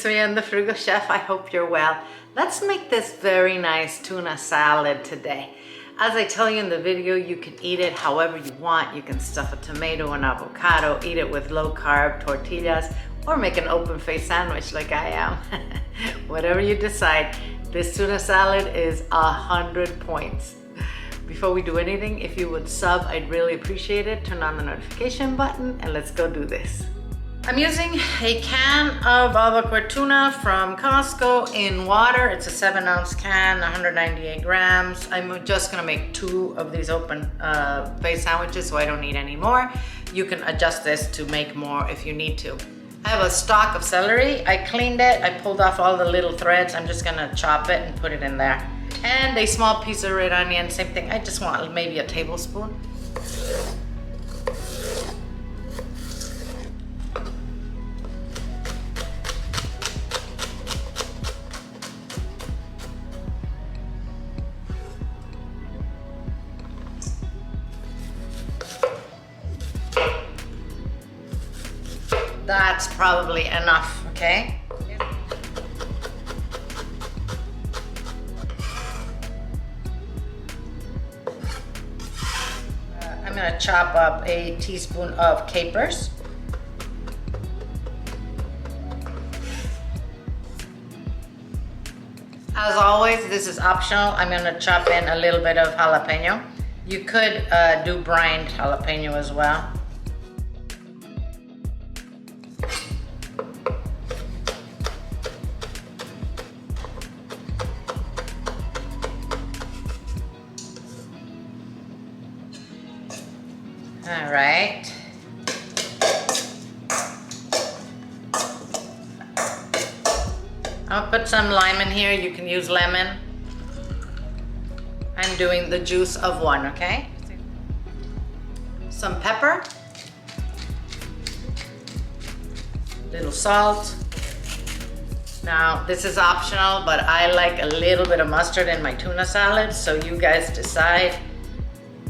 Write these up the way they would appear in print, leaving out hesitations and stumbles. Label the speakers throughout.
Speaker 1: So I'm the Frugal Chef. I hope you're well. Let's make this very nice tuna salad today. As I tell you in the video, you can eat it however you want. You can stuff a tomato and avocado, eat it with low carb tortillas, or make an open face sandwich like I am. Whatever you decide, this tuna salad is 100 points. Before we do anything, if you would sub, I'd really appreciate it. Turn on the notification button and let's go do this. I'm using a can of avocado tuna from Costco in water. It's a 7-ounce can, 198 grams. I'm just gonna make 2 of these open face sandwiches, so I don't need any more. You can adjust this to make more if you need to. I have a stalk of celery. I cleaned it, I pulled off all the little threads. I'm just gonna chop it and put it in there. And a small piece of red onion, same thing. I just want maybe a tablespoon. That's probably enough, okay? I'm gonna chop up a teaspoon of capers. As always, this is optional. I'm gonna chop in a little bit of jalapeno. You could do brined jalapeno as well. All right. I'll put some lime in here. You can use lemon. I'm doing the juice of 1, okay? Some pepper. Little salt. Now, this is optional, but I like a little bit of mustard in my tuna salad, so you guys decide.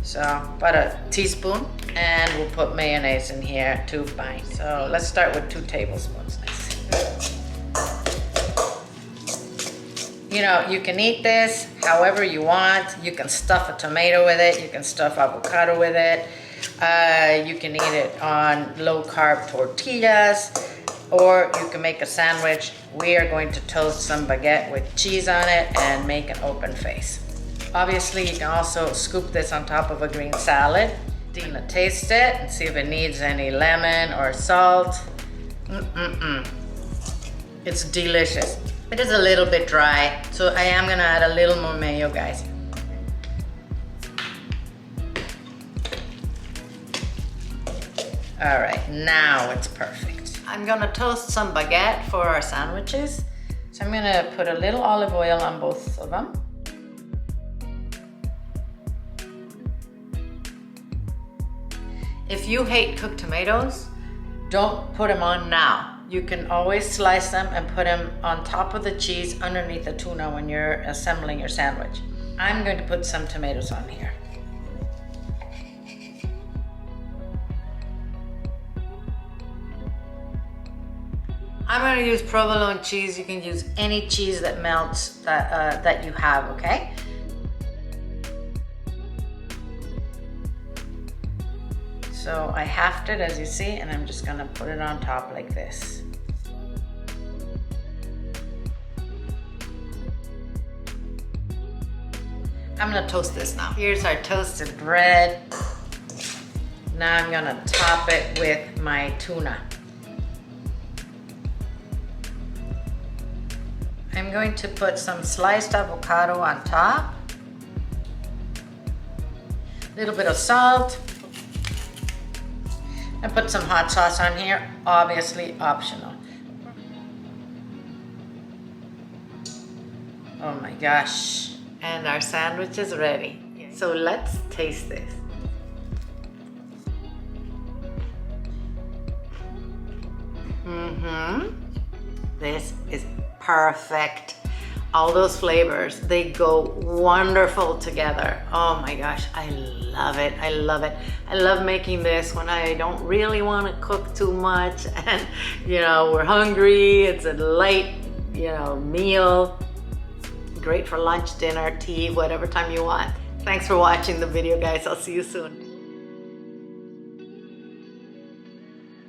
Speaker 1: So, about a teaspoon, and we'll put mayonnaise in here to bind. So, let's start with 2 tablespoons. You know, you can eat this however you want. You can stuff a tomato with it. You can stuff avocado with it. You can eat it on low carb tortillas, or you can make a sandwich. We are going to toast some baguette with cheese on it and make an open face. Obviously, you can also scoop this on top of a green salad. Tuna, taste it and see if it needs any lemon or salt. It's delicious. It is a little bit dry, so I am gonna add a little more mayo, guys. All right, now it's perfect. I'm gonna toast some baguette for our sandwiches. So I'm gonna put a little olive oil on both of them. If you hate cooked tomatoes, don't put them on now. You can always slice them and put them on top of the cheese underneath the tuna when you're assembling your sandwich. I'm going to put some tomatoes on here. I'm going to use provolone cheese. You can use any cheese that melts that you have, okay? So I halved it, as you see, and I'm just gonna put it on top like this. I'm gonna toast this now. Here's our toasted bread. Now I'm gonna top it with my tuna. I'm going to put some sliced avocado on top. A little bit of salt. And put some hot sauce on here, obviously optional. Oh my gosh. And our sandwich is ready. So let's taste this. This is perfect. all those flavors, they go wonderful together. Oh my gosh, I love it. I love it. I love making this when I don't really want to cook too much and we're hungry. It's a light meal. Great for lunch, dinner, tea, whatever time you want. Thanks for watching the video, guys. I'll see you soon.